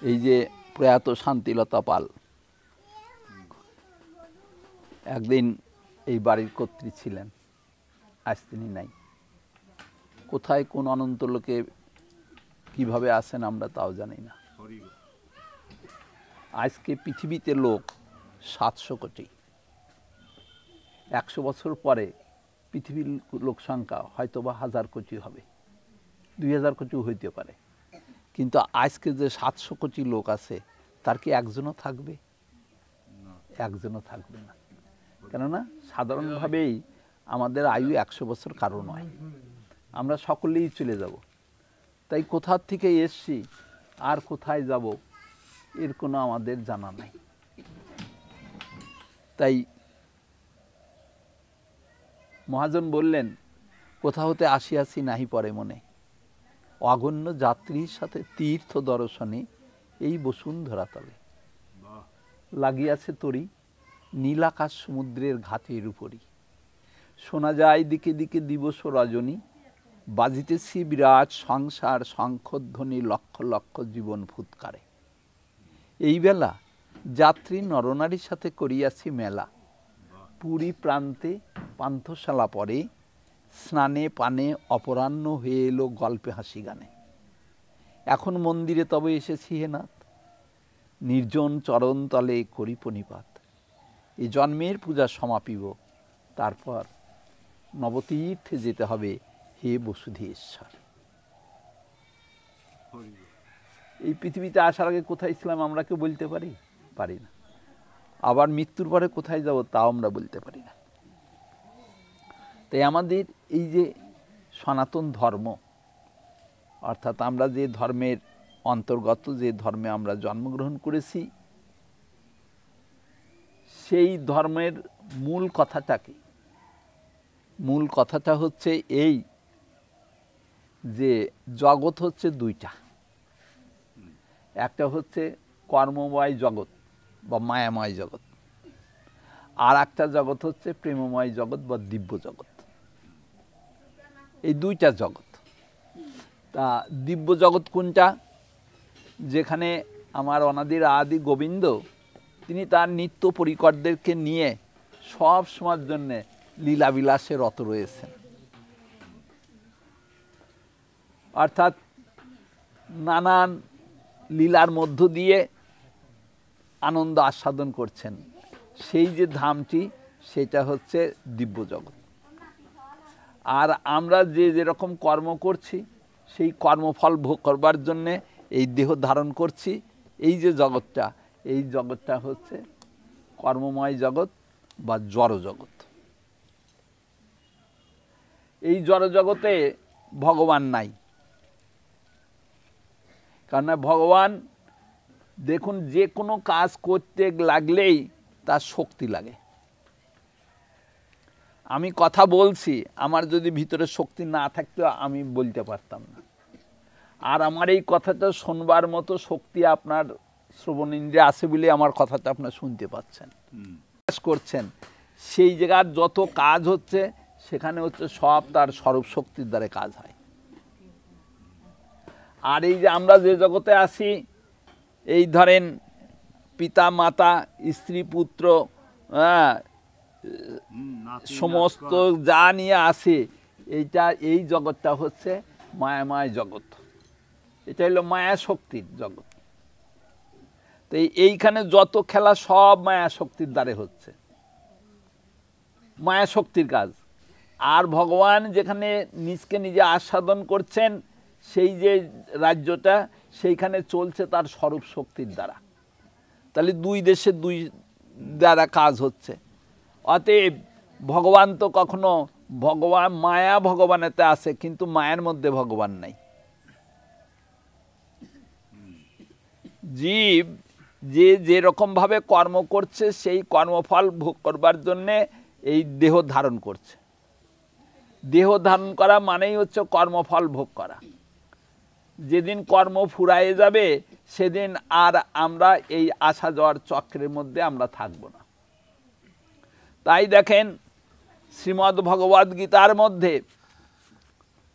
এই যে প্রয়াত শান্তিলতা পাল একদিন এই বাড়ির কর্ত্রী ছিলেন, আজ তিনি নাই। কোথায় কোন অনন্ত লোকে কিভাবে আসেন আমরা তাও জানি না। আজকে পৃথিবীতে লোক 700 কোটি। 100 বছর পরে পৃথিবীর লোক সংখ্যা হয়তো বা 1000 কোটি হবে, 2000 কোটিও হইতে পারে। কিন্তু আজকে যে 700 কোটি লোক আছে তার কি একজনও থাকবে? একজনও থাকবে না। কেননা সাধারণভাবেই আমাদের আয়ু 100 বছর কারো নয়, আমরা সকলেই চলে যাব। তাই কোথা থেকে এসছি আর কোথায় যাব এর কোনো আমাদের জানা নাই। তাই মহাজন বললেন, কোথা হতে আসিয়াছি নাহি পরে মনে, অগণ্য যাত্রীর সাথে তীর্থ দর্শনে এই বসুন্ধরা তলে। লাগিয়াছে তরি নীলাকাশ সমুদ্রের ঘাটের উপরই, শোনা যায় দিকে দিকে দিবস রজনী, বাজিতেছি বিরাট সংসার শঙ্খধ্বনি লক্ষ লক্ষ জীবন ফুৎকারে। এই বেলা যাত্রী নরনারীর সাথে করিয়াছি মেলা, পুরী প্রান্তে পান্থশালা পরে, স্নানে পানে অপরাহ্ন হয়ে এলো গল্পে হাসি গানে। এখন মন্দিরে তবে এসেছি হে নাথ, নির্জন চরণ তলে করি প্রণিপাত। এই জন্মের পূজা সমাপিব, তারপর নবতীর্থে যেতে হবে হে বসুধীশ্বর। এই পৃথিবীতে আসার আগে কোথায় ছিলাম আমরা কেউ বলতে পারি? পারি না। আবার মৃত্যুর পরে কোথায় যাব তাও আমরা বলতে পারি না। তাই আমাদের এই যে সনাতন ধর্ম, অর্থাৎ আমরা যে ধর্মের অন্তর্গত, যে ধর্মে আমরা জন্মগ্রহণ করেছি, সেই ধর্মের মূল কথাটা কি? মূল কথাটা হচ্ছে এই যে জগৎ হচ্ছে দুইটা। একটা হচ্ছে কর্মময় জগৎ বা মায়াময় জগৎ, আর একটা জগৎ হচ্ছে প্রেমময় জগৎ বা দিব্য জগৎ। এই দুইটা জগৎ। তা দিব্য জগৎ কোনটা? যেখানে আমার অনাদির আদি গোবিন্দ তিনি তার নিত্য পরিকরদেরকে নিয়ে সব সময়ের জন্যে লীলাবিলাসে রত রয়েছেন। অর্থাৎ নানান লীলার মধ্য দিয়ে আনন্দ আস্বাদন করছেন। সেই যে ধামটি, সেটা হচ্ছে দিব্য জগৎ। আর আমরা যে যেরকম কর্ম করছি, সেই কর্মফল ভোগ করবার জন্যে এই দেহ ধারণ করছি। এই যে জগৎটা, এই জগৎটা হচ্ছে কর্মময় জগৎ বা জড় জগৎ। এই জড় জগতে ভগবান নাই। কারণ ভগবান, দেখুন, যে কোনো কাজ করতে লাগলেই তার শক্তি লাগে। আমি কথা বলছি, আমার যদি ভিতরে শক্তি না থাকতো আমি বলতে পারতাম না। আর আমার এই কথাটা শুনবার মতো শক্তি আপনার শ্রবণ ইন্দ্রিয়ে আছে বলে আমার কথাটা আপনার শুনতে পাচ্ছেন, করছেন। সেই জায়গার যত কাজ হচ্ছে সেখানে হচ্ছে সব তার স্বরূপ শক্তির দ্বারা কাজ হয়। আর এই যে আমরা যে জগতে আছি, এই ধরেন পিতা মাতা স্ত্রী পুত্র সমস্ত যা নিয়ে আসে, এইটা এই জগৎটা হচ্ছে মায়াময় জগৎ। এটা হলো মায়া শক্তির জগৎ। তো এইখানে যত খেলা সব মায়া শক্তির দ্বারে হচ্ছে, মায়া শক্তির কাজ। আর ভগবান যেখানে নিজকে নিজে আস্বাদন করছেন, সেই যে রাজ্যটা, সেইখানে চলছে তার স্বরূপ শক্তির দ্বারা। তাহলে দুই দেশে দুই দ্বারা কাজ হচ্ছে। অতএব ভগবান তো কখনো ভগবান, মায়া ভগবানেতে আছে, কিন্তু মায়ের মধ্যে ভগবান নাই। জীব যে যেরকম ভাবে কর্ম করছে, সেই কর্মফল ভোগ করবার জন্যে এই দেহ ধারণ করছে। দেহ ধারণ করা মানেই হচ্ছে কর্মফল ভোগ করা। যেদিন কর্ম ফুরায়ে যাবে, সেদিন আর আমরা এই আসা যাওয়ার চক্রের মধ্যে আমরা থাকব না। তাই দেখেন, শ্রীমদ্ ভগবদ্ গীতার মধ্যে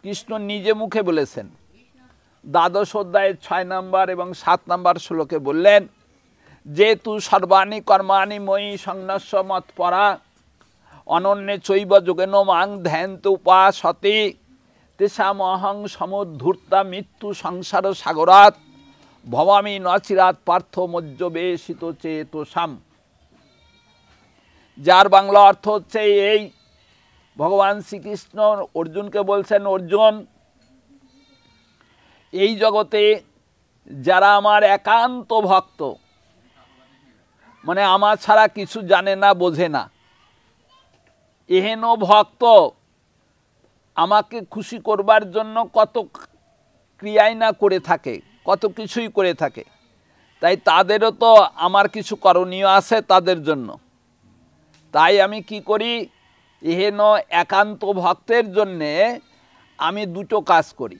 কৃষ্ণ নিজে মুখে বলেছেন, দ্বাদশ অধ্যায়ের 6 নম্বর এবং 7 নম্বর শ্লোকে বললেন যে তু সর্বাণি কর্মাণি ময়ি সংন্যস্য মৎপরা অনন্যে চৈব যোগেন মাং ধ্যান্ত উপাসতে তেষামহং সমুদ্ধূর্তা মৃত্যু সংসার সাগরাৎ ভবামি নচিরাত পার্থ মজ্জবেশিত চেতসাম। যার বাংলা অর্থ হচ্ছে এই, ভগবান শ্রীকৃষ্ণ অর্জুনকে বলছেন, অর্জুন, এই জগতে যারা আমার একান্ত ভক্ত, মানে আমার ছাড়া কিছু জানে না, বোঝে না, এহেন ভক্ত আমাকে খুশি করবার জন্য কত ক্রিয়াই না করে থাকে, কত কিছুই করে থাকে, তাই তাদেরও তো আমার কিছু করণীয় আছে তাদের জন্য। তাই আমি কি করি, এহেন একান্ত ভক্তের জন্যে আমি দুটো কাজ করি।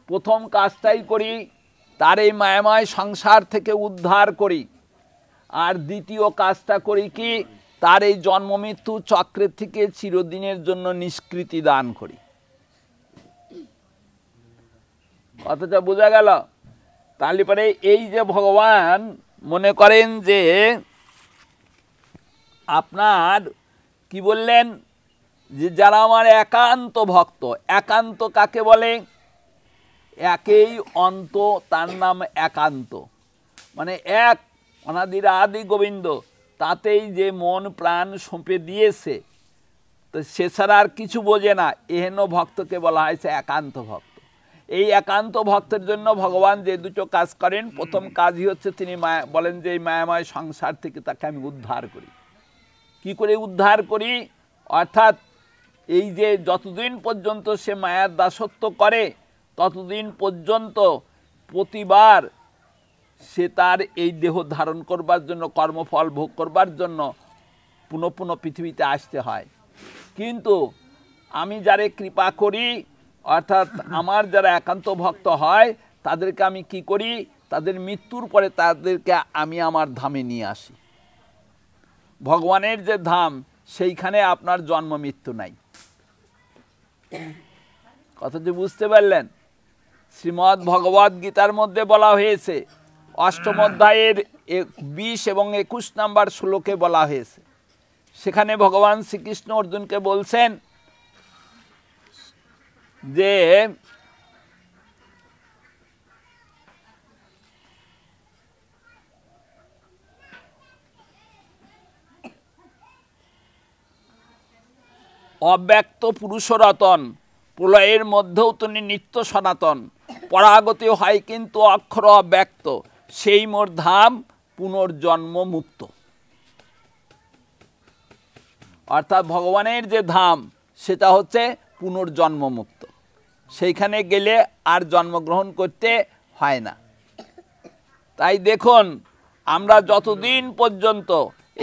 প্রথম কাজটাই করি, তার এই মায়াময় সংসার থেকে উদ্ধার করি। আর দ্বিতীয় কাজটা করি কি, তার এই জন্ম মৃত্যু চক্রের থেকে চিরদিনের জন্য নিষ্কৃতি দান করি। কথাটা বোঝা গেল? তাহলে পরে এই যে ভগবান মনে করেন যে আপনার কি বললেন, যে যারা আমার একান্ত ভক্ত, একান্ত কাকে বলে, একেই অন্ত, তার নাম একান্ত, মানে এক অনাদির আদি গোবিন্দ, তাতেই যে মন প্রাণ সঁপে দিয়েছে, তো সে ছাড়া আর কিছু বোঝে না, এহেন ভক্তকে বলা হয়েছে একান্ত ভক্ত। এই একান্ত ভক্তের জন্য ভগবান যে দুটো কাজ করেন, প্রথম কাজই হচ্ছে তিনি বলেন যে এই মায়াময় সংসার থেকে তাকে আমি উদ্ধার করি। কি করে উদ্ধার করি? অর্থাৎ এই যে যতদিন পর্যন্ত সে মায়ার দাসত্ব করে, ততদিন পর্যন্ত প্রতিবার সে তার এই দেহ ধারণ করবার জন্য, কর্মফল ভোগ করবার জন্য পুনঃ পুনঃ পৃথিবীতে আসতে হয়। কিন্তু আমি যারে কৃপা করি, অর্থাৎ আমার যারা একান্ত ভক্ত হয়, তাদেরকে আমি কি করি, তাদের মৃত্যুর পরে তাদেরকে আমি আমার ধামে নিয়ে আসি। ভগবানের যে ধাম, সেইখানে আপনার জন্ম মৃত্যু নাই। কথা যে বুঝতে পারলেন? শ্রীমদ্ ভগবদ গীতার মধ্যে বলা হয়েছে, অষ্টম অধ্যায়ের 20 এবং 21 নম্বর শ্লোকে বলা হয়েছে, সেখানে ভগবান শ্রীকৃষ্ণ অর্জুনকে বলছেন যে অব্যক্ত পুরুষরতন, প্রলয়ের মধ্যেও তিনি নিত্য সনাতন, পরাগতি হয় কিন্তু অক্ষর অব্যক্ত, সেই মোর ধাম পুনর্জন্ম মুক্ত। অর্থাৎ ভগবানের যে ধাম, সেটা হচ্ছে পুনর্জন্ম মুক্ত, সেইখানে গেলে আর জন্মগ্রহণ করতে হয় না। তাই দেখুন, আমরা যতদিন পর্যন্ত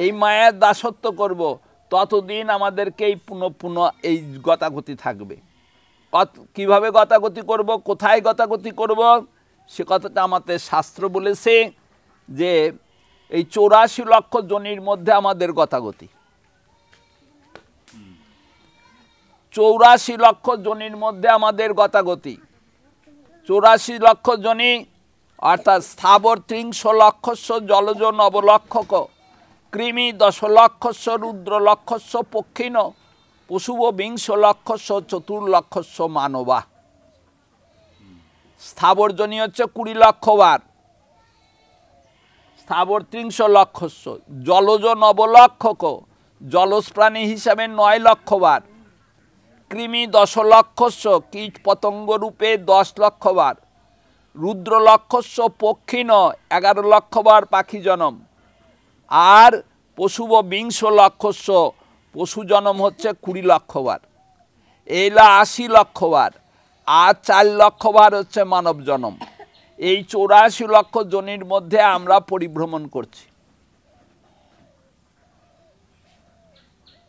এই মায়ের দাসত্ব করব, ততদিন আমাদেরকে এই পুনঃ পুনঃ এই গতাগতি থাকবে। কিভাবে গতাগতি করব, কোথায় গতাগতি করব, সে কথাটা আমাদের শাস্ত্র বলেছে যে এই 84 লক্ষ জনির মধ্যে আমাদের গতাগতি। 84 লক্ষ জনির মধ্যে আমাদের গতাগতি। 84 লক্ষ জনি অর্থাৎ স্থাবর 30 লক্ষস্য জলজ নবলক্ষক, কৃমি 10 লক্ষস্য রুদ্র লক্ষস্য পক্ষিণ, পশুব 20 লক্ষস্য চতুর্লক্ষস্য মানবা। স্থাবর জনি হচ্ছে 20 লক্ষ বার, স্থাবর 30 লক্ষস্য, জলজ নবলক্ষক, জলজ প্রাণী হিসাবে 9 লক্ষ বার, কৃমি 10 লক্ষস্য, কীট পতঙ্গ রূপে 10 লক্ষ বার, রুদ্র লক্ষস্য পক্ষিণ 11 লক্ষ বার পাখি জনম, আর পশুব 20 লক্ষস্য, পশু জনম হচ্ছে 20 লক্ষ বার, এইলা 80 লক্ষ বার, আর 4 লক্ষ বার হচ্ছে মানব জনম। এই 84 লক্ষ জনির মধ্যে আমরা পরিভ্রমণ করছি।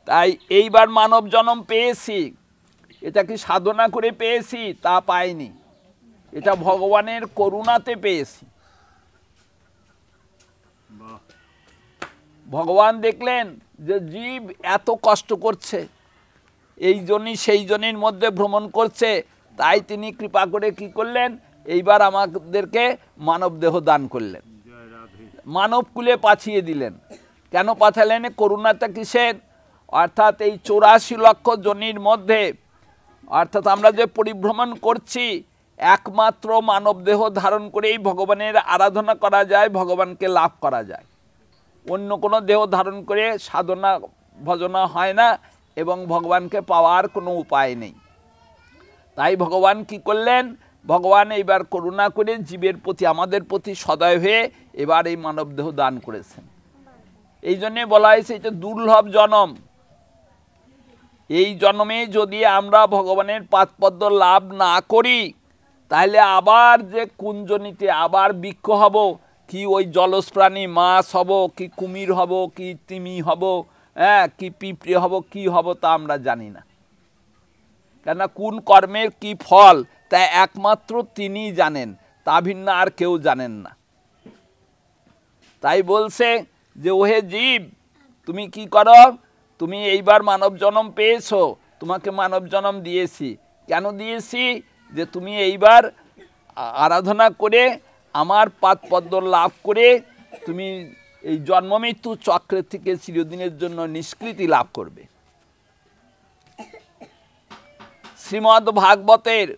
তাই এইবার মানব জনম পেয়েছি, এটা কি সাধনা করে পেয়েছি? তা পাইনি, এটা ভগবানের করুণাতে পেয়েছি। ভগবান দেখলেন যে জীব এত কষ্ট করছে, এই জন্যই সেই জনের মধ্যে ভ্রমণ করছে, তাই তিনি কৃপা করে কি করলেন, এইবার আমাদেরকে মানব দেহ দান করলেন, মানব কুলে পাঠিয়ে দিলেন। কেন পাঠালেন? করুণাটা কিসের? অর্থাৎ এই 84 লক্ষ জনির মধ্যে, অর্থাৎ আমরা যে পরিভ্রমণ করছি, একমাত্র মানব দেহ ধারণ করেই ভগবানের আরাধনা করা যায়, ভগবানকে লাভ করা যায়। অন্য কোনো দেহ ধারণ করে সাধনা ভজনা হয় না এবং ভগবানকে পাওয়ার কোনো উপায় নেই। তাই ভগবান কি করলেন? ভগবান এইবার করুণা করে জীবের প্রতি, আমাদের প্রতি সদয় হয়ে এবার এই মানব দেহ দান করেছেন। এই জন্যে বলা হয়েছে এটা দুর্লভ জনম। এই জন্মে যদি আমরা ভগবানের পাদপদ্ম লাভ না করি, তাহলে আবার যে কুঞ্জনীতে আবার বৃক্ষ হব, কি ওই জলজ প্রাণী মাছ হব, কি কুমির হব, কি তিমি হব, হ্যাঁ, কি পিঁপড়ে হব, কি হব তা আমরা জানি না। কেননা কোন কর্মের কি ফল তা একমাত্র তিনি জানেন, তা ভিন্ন আর কেউ জানেন না। তাই বলছে যে ওহে জীব, তুমি কি করো? তুমি এইবার মানব জন্ম পেয়েছো, তোমাকে মানব জন্ম দিয়েছি। কেন দিয়েছি? যে তুমি এইবার আরাধনা করে আমার পাদপদ্ম লাভ করে তুমি এই জন্ম মৃত্যু চক্রের থেকে চিরদিনের জন্য নিষ্কৃতি লাভ করবে। শ্রীমদ্ ভাগবতের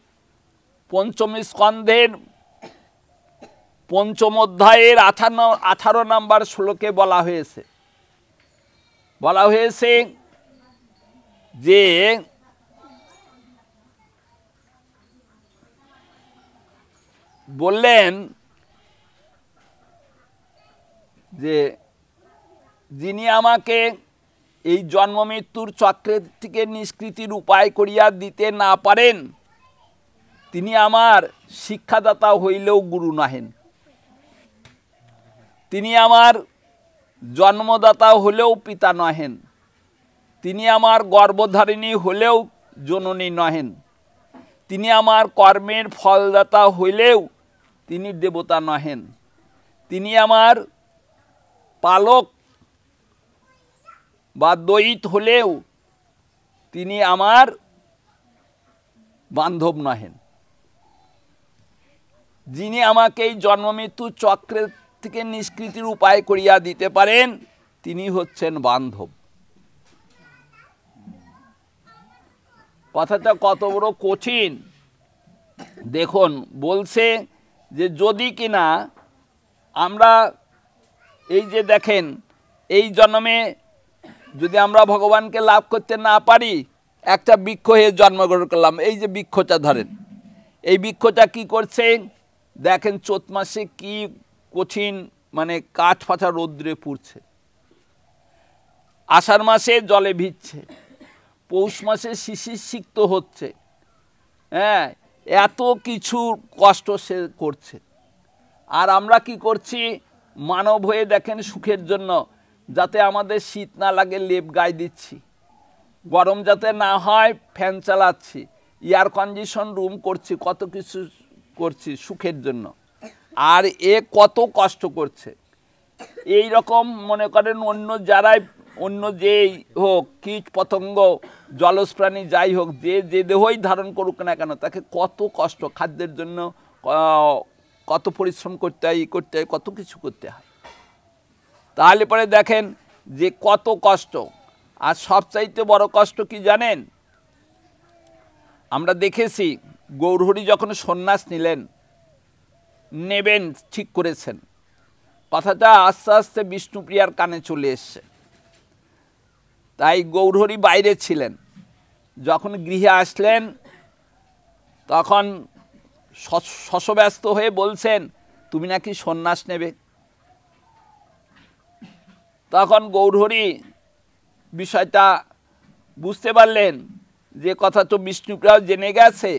পঞ্চম স্কন্ধের পঞ্চম অধ্যায়ের 18 নম্বর শ্লোকে বলা হয়েছে যে বললেন যে যিনি আমাকে এই জন্ম মৃত্যুর চক্রের থেকে নিষ্কৃতির উপায় করিয়া দিতে না পারেন, তিনি আমার শিক্ষাদাতা হইলেও গুরু নহেন। তিনি আমার জন্মদাতা হলেও পিতা নহেন। তিনি আমার গর্ভধারিণী হলেও জননী নহেন। তিনি আমার কর্মের ফলদাতা হইলেও তিনি দেবতা নহেন। তিনি আমার পালক বা দয়িত হলেও তিনি আমার বান্ধব নহেন। যিনি আমাকে এই জন্ম মৃত্যু চক্রের থেকে নিষ্কৃতির উপায় করিয়া দিতে পারেন, তিনি হচ্ছেন বান্ধব। কথাটা কত বড় কঠিন দেখুন। বলছে যে যদি কিনা আমরা এই যে দেখেন এই জন্মে যদি আমরা ভগবানকে লাভ করতে না পারি, একটা বৃক্ষ হয়ে জন্মগ্রহণ করলাম, এই যে বৃক্ষটা ধরেন, এই বৃক্ষটা কি করছে দেখেন, চৈত মাসে কি কঠিন মানে কাঠ ফাটা রৌদ্রে পুড়ছে, আষাঢ় মাসে জলে ভিজছে, পৌষ মাসে শিশির সিক্ত হচ্ছে, হ্যাঁ, এত কিছু কষ্ট সে করছে। আর আমরা কি করছি? মানব হয়ে দেখেন সুখের জন্য, যাতে আমাদের শীত না লাগে লেপ গায়ে দিচ্ছি, গরম যাতে না হয় ফ্যান চালাচ্ছি, এয়ার কন্ডিশন রুম করছি, কত কিছু করছি সুখের জন্য। আর এ কত কষ্ট করছে। এই রকম মনে করেন অন্য যারাই, অন্য যেই হোক, কীট পতঙ্গ জলজ প্রাণী যাই হোক, যে দেহই ধারণ করুক না কেন, তাকে কত কষ্ট, খাদ্যের জন্য কত পরিশ্রম করতে হয়, কত কিছু করতে হয়। তাহলে পরে দেখেন যে কত কষ্ট। আর সবচাইতে বড় কষ্ট কি জানেন? আমরা দেখেছি গৌরহরি যখন সন্ন্যাস নেবেন ঠিক করেছেন, কথাটা আস্তে আস্তে বিষ্ণুপ্রিয়ার কানে চলে এসছে। তাই গৌরহরি বাইরে ছিলেন, যখন গৃহে আসলেন তখন শশব্যস্ত হয়ে বলছেন, তুমি নাকি সন্ন্যাস নেবে। তখন গৌরহরি বিষয়টা বুঝতে পারলেন যে কথা তো বিষ্ণুপ্রিয়াও জেনে গেছে,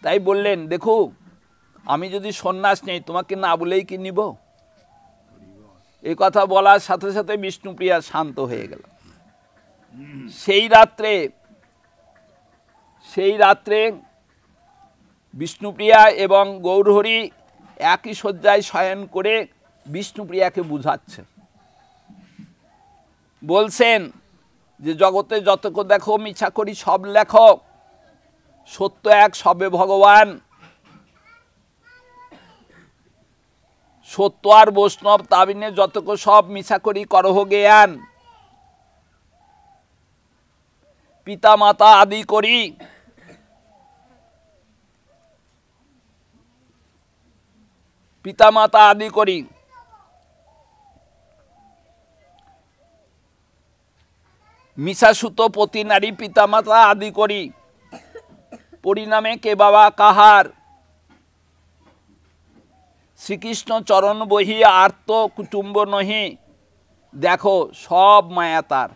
তাই বললেন, দেখো আমি যদি সন্ন্যাস নেই তোমাকে না বলেই কি নিব? এই কথা বলার সাথে সাথে বিষ্ণুপ্রিয়া শান্ত হয়ে গেল। সেই রাত্রে বিষ্ণুপ্রিয়া এবং গৌরহরি একই শয্যায় শয়ন করে বিষ্ণুপ্রিয়াকে বুঝাচ্ছে, বলছেন যে জগতে যতক দেখো মিছা করি সব লেখো, সত্য এক সবে ভগবান। সত্য আর বৈষ্ণব তাবিনে যতক সব মিছা করি করহ জ্ঞান। পিতা মাতা আদি করি পিতামাতা আদি করি মিশাসুত পতি নারী পিতামাতা আদি করি পরিণামে কে বাবা কাহার। শ্রীকৃষ্ণ চরণ বহি আর্ত কুটুম্ব নহি, দেখো সব মায়া তার।